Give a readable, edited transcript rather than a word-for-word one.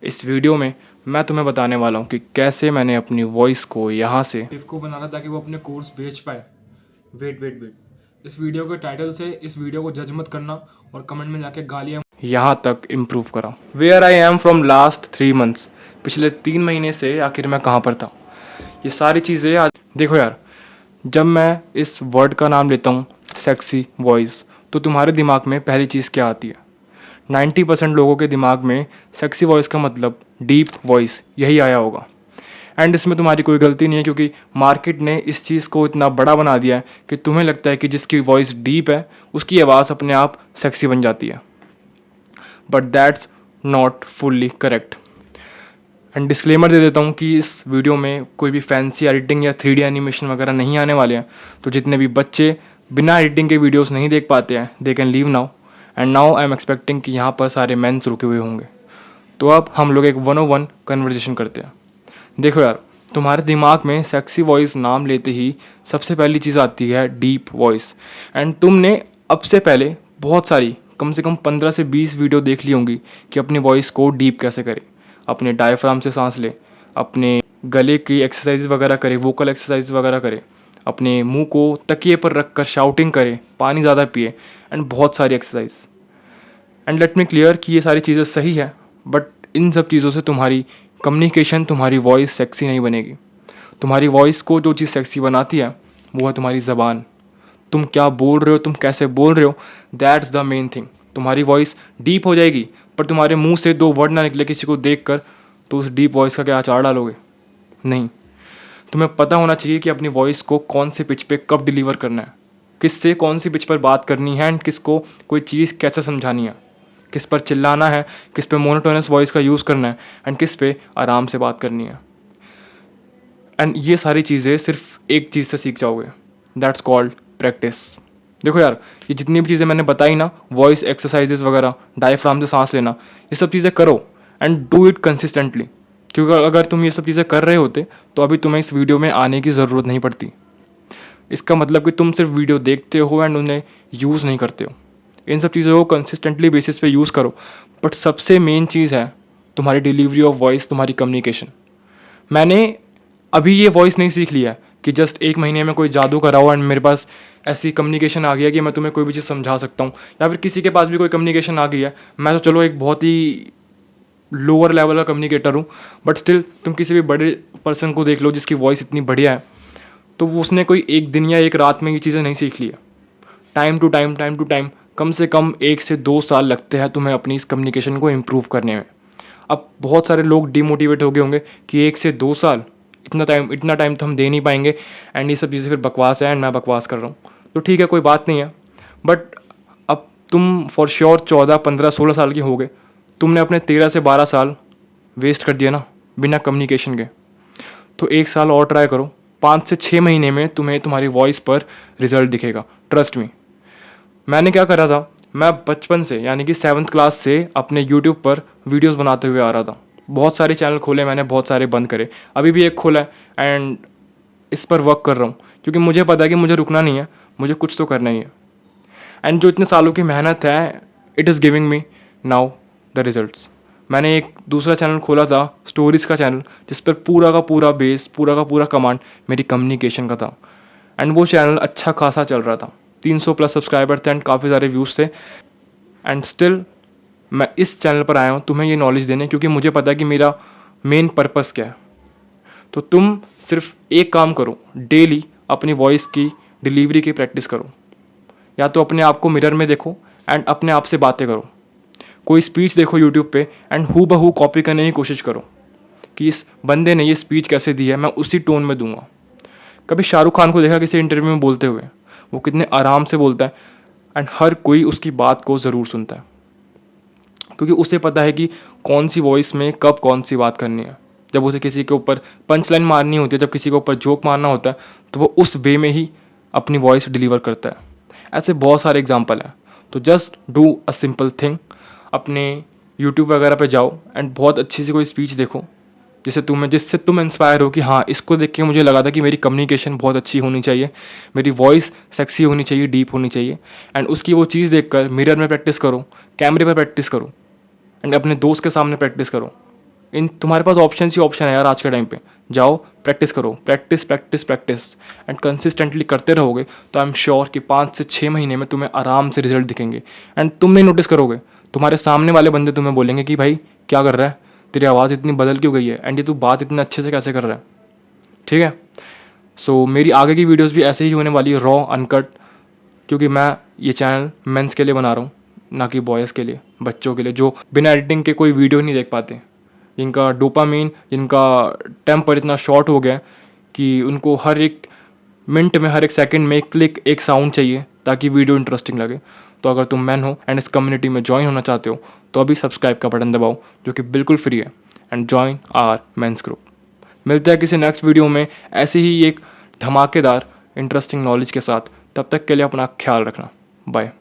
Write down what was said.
इस वीडियो में मैं तुम्हें बताने वाला हूँ कि कैसे मैंने अपनी वॉइस को यहाँ से को बनाना ताकि वो अपने कोर्स बेच पाए। वेट, इस वीडियो के टाइटल से इस वीडियो को जज मत करना और कमेंट में जाके गालियाँ यहाँ तक इम्प्रूव करा। Where I am from last 3 months, पिछले 3 महीने से आखिर मैं कहाँ पर था, ये सारी चीज़ें आज देखो यार। जब मैं इस वर्ड का नाम लेता हूँ सेक्सी वॉइस, तो तुम्हारे दिमाग में पहली चीज़ क्या आती है? 90% लोगों के दिमाग में सेक्सी वॉइस का मतलब डीप वॉइस यही आया होगा। एंड इसमें तुम्हारी कोई गलती नहीं है, क्योंकि मार्केट ने इस चीज़ को इतना बड़ा बना दिया है कि तुम्हें लगता है कि जिसकी वॉइस डीप है उसकी आवाज़ अपने आप सेक्सी बन जाती है। But that's not fully correct. And disclaimer दे देता हूँ कि इस वीडियो में कोई भी फैंसी एडिटिंग या 3D एनिमेशन वगैरह नहीं आने वाले हैं। तो जितने भी बच्चे बिना एडिटिंग के वीडियोस नहीं देख पाते हैं, they can leave now. And now I am expecting कि यहाँ पर सारे मेंस रुके हुए होंगे। तो अब हम लोग एक 101 कन्वर्जेशन करते हैं। देखो यार, तुम्हारे दिमाग में सेक्सी वॉइस नाम लेते ही सबसे पहली चीज़ आती है डीप वॉइस। एंड तुमने अब से पहले बहुत सारी, कम से कम 15 से 20 वीडियो देख ली होंगी कि अपनी वॉइस को डीप कैसे करें। अपने डायफ्राम से सांस ले, अपने गले की एक्सरसाइज वगैरह करे, वोकल एक्सरसाइज वगैरह करे, अपने मुंह को तकिए पर रख कर शाउटिंग करे, पानी ज़्यादा पिए, एंड बहुत सारी exercise. And let me clear कि ये सारी चीज़ें सही है, बट इन सब चीज़ों से तुम्हारी कम्युनिकेशन, तुम्हारी वॉइस सेक्सी नहीं बनेगी। तुम्हारी वॉइस को जो चीज़ सेक्सी बनाती है वो है तुम्हारी ज़बान। तुम क्या बोल रहे हो, तुम कैसे बोल रहे हो, दैट्स द मेन थिंग। तुम्हारी वॉइस डीप हो जाएगी, पर तुम्हारे मुंह से 2 वर्ड ना निकले किसी को देख कर, तो उस डीप वॉइस का क्या अचार डालोगे? नहीं। तुम्हें पता होना चाहिए कि अपनी वॉइस को कौन से पिच पे कब डिलीवर करना है, किससे कौन सी पिच पर बात करनी है, एंड किसको कोई चीज़ कैसे समझानी है, किस पर चिल्लाना है, किस पे मोनोटोनस वॉइस का यूज़ करना है, एंड किस पे आराम से बात करनी है। एंड ये सारी चीज़ें सिर्फ एक चीज़ से सीख जाओगे, दैट्स कॉल्ड प्रैक्टिस। देखो यार, ये जितनी भी चीज़ें मैंने बताई ना, वॉइस एक्सरसाइजेस वगैरह, डायफ्राम से सांस लेना, ये सब चीज़ें करो एंड डू इट कंसिस्टेंटली। क्योंकि अगर तुम ये सब चीज़ें कर रहे होते तो अभी तुम्हें इस वीडियो में आने की ज़रूरत नहीं पड़ती। इसका मतलब कि तुम सिर्फ वीडियो देखते हो एंड उन्हें यूज़ नहीं करते हो। इन सब चीज़ों को कंसिस्टेंटली बेसिस पे यूज़ करो। बट सबसे मेन चीज़ है तुम्हारी डिलीवरी ऑफ वॉइस, तुम्हारी कम्युनिकेशन। मैंने अभी ये वॉइस नहीं सीख लिया कि जस्ट 1 महीने में कोई जादू करा हो एंड मेरे पास ऐसी कम्युनिकेशन आ गई है कि मैं तुम्हें कोई भी चीज़ समझा सकता हूँ, या फिर किसी के पास भी कोई कम्युनिकेशन आ गई है। मैं तो चलो एक बहुत ही लोअर लेवल का कम्युनिकेटर हूँ, बट स्टिल तुम किसी भी बड़े पर्सन को देख लो जिसकी वॉइस इतनी बढ़िया है, तो वो उसने कोई एक दिन या एक रात में ये चीज़ें नहीं सीख ली है। टाइम टू टाइम कम से कम 1 से 2 साल लगते हैं तुम्हें अपनी इस कम्युनिकेशन को इम्प्रूव करने में। अब बहुत सारे लोग डिमोटिवेट हो गए होंगे कि 1 से 2 साल, इतना टाइम तो हम दे नहीं पाएंगे, एंड ये सब चीज़ें फिर बकवास है एंड मैं बकवास कर रहा हूँ। तो ठीक है, कोई बात नहीं है, बट अब तुम फॉर श्योर 14, 15, 16 साल के हो गए। तुमने अपने 13 से 12 साल वेस्ट कर दिया ना बिना कम्युनिकेशन के। तो 1 साल और ट्राई करो, 5 से 6 महीने में तुम्हें तुम्हारी वॉइस पर रिजल्ट दिखेगा, ट्रस्ट मी। मैंने क्या करा था, मैं बचपन से यानी कि 7th क्लास से अपने यूट्यूब पर वीडियोस बनाते हुए आ रहा था। बहुत सारे चैनल खोले मैंने, बहुत सारे बंद करे, अभी भी एक खोला है एंड इस पर वर्क कर रहा हूँ, क्योंकि मुझे पता है कि मुझे रुकना नहीं है, मुझे कुछ तो करना ही है। एंड जो इतने सालों की मेहनत है, it is giving me now the results. मैंने एक दूसरा चैनल खोला था, स्टोरीज़ का चैनल, जिस पर पूरा का पूरा बेस, पूरा का पूरा कमांड मेरी कम्युनिकेशन का था। एंड वो चैनल अच्छा खासा चल रहा था, 300 प्लस सब्सक्राइबर थे एंड काफ़ी सारे व्यूज़ थे। एंड स्टिल मैं इस चैनल पर आया हूँ तुम्हें ये नॉलेज देने, क्योंकि मुझे पता है कि मेरा मेन पर्पस क्या है। तो तुम सिर्फ एक काम करो, डेली अपनी वॉइस की डिलीवरी की प्रैक्टिस करो। या तो अपने आप को मिरर में देखो एंड अपने आप से बातें करो। कोई स्पीच देखो यूट्यूब पे एंड हू बहू कॉपी करने की कोशिश करो कि इस बंदे ने ये स्पीच कैसे दी है, मैं उसी टोन में दूंगा। कभी शाहरुख खान को देखा किसी इंटरव्यू में बोलते हुए, वो कितने आराम से बोलता है एंड हर कोई उसकी बात को ज़रूर सुनता है, क्योंकि उसे पता है कि कौन सी वॉइस में कब कौन सी बात करनी है। जब उसे किसी के ऊपर पंच लाइन मारनी होती है, जब किसी के ऊपर जोक मारना होता है, तो वो उस वे में ही अपनी वॉइस डिलीवर करता है। ऐसे बहुत सारे एग्जाम्पल हैं। तो just do a simple thing, अपने यूट्यूब वगैरह पे जाओ एंड बहुत अच्छी सी कोई स्पीच देखो जिससे तुम इंस्पायर हो कि हाँ, इसको देख के मुझे लगा था कि मेरी कम्युनिकेशन बहुत अच्छी होनी चाहिए, मेरी वॉइस सेक्सी होनी चाहिए, डीप होनी चाहिए। एंड उसकी वो चीज़ देखकर मिरर में प्रैक्टिस करो, कैमरे पर प्रैक्टिस करो एंड अपने दोस्त के सामने प्रैक्टिस करो। इन तुम्हारे पास ऑप्शन ही ऑप्शन है यार आज के टाइम पे। जाओ प्रैक्टिस करो, practice practice practice and consistently करते रहोगे तो आई एम श्योर कि 5 से 6 महीने में तुम्हें आराम से रिजल्ट दिखेंगे। एंड तुम नहीं नोटिस करोगे, तुम्हारे सामने वाले बंदे तुम्हें बोलेंगे कि भाई क्या कर रहा है, तेरी आवाज़ इतनी बदल क्यों गई है, एंड ये तू बात इतने अच्छे से कैसे कर रहा है। ठीक है, सो मेरी आगे की वीडियोज़ भी ऐसे ही होने वाली है, रॉ अनकट, क्योंकि मैं ये चैनल मेंस के लिए बना रहा हूँ, ना कि बॉयज़ के लिए, बच्चों के लिए जो बिना एडिटिंग के कोई वीडियो नहीं देख पाते, जिनका डोपामीन, जिनका टेम्पर इतना शॉर्ट हो गया है कि उनको हर एक मिनट में, हर एक सेकंड में एक क्लिक, एक साउंड चाहिए ताकि वीडियो इंटरेस्टिंग लगे। तो अगर तुम मैन हो एंड इस कम्युनिटी में ज्वाइन होना चाहते हो तो अभी सब्सक्राइब का बटन दबाओ जो कि बिल्कुल फ्री है, and join our mains group. मिलते हैं किसी नेक्स्ट वीडियो में ऐसे ही एक धमाकेदार इंटरेस्टिंग नॉलेज के साथ। तब तक के लिए अपना ख्याल रखना। बाय।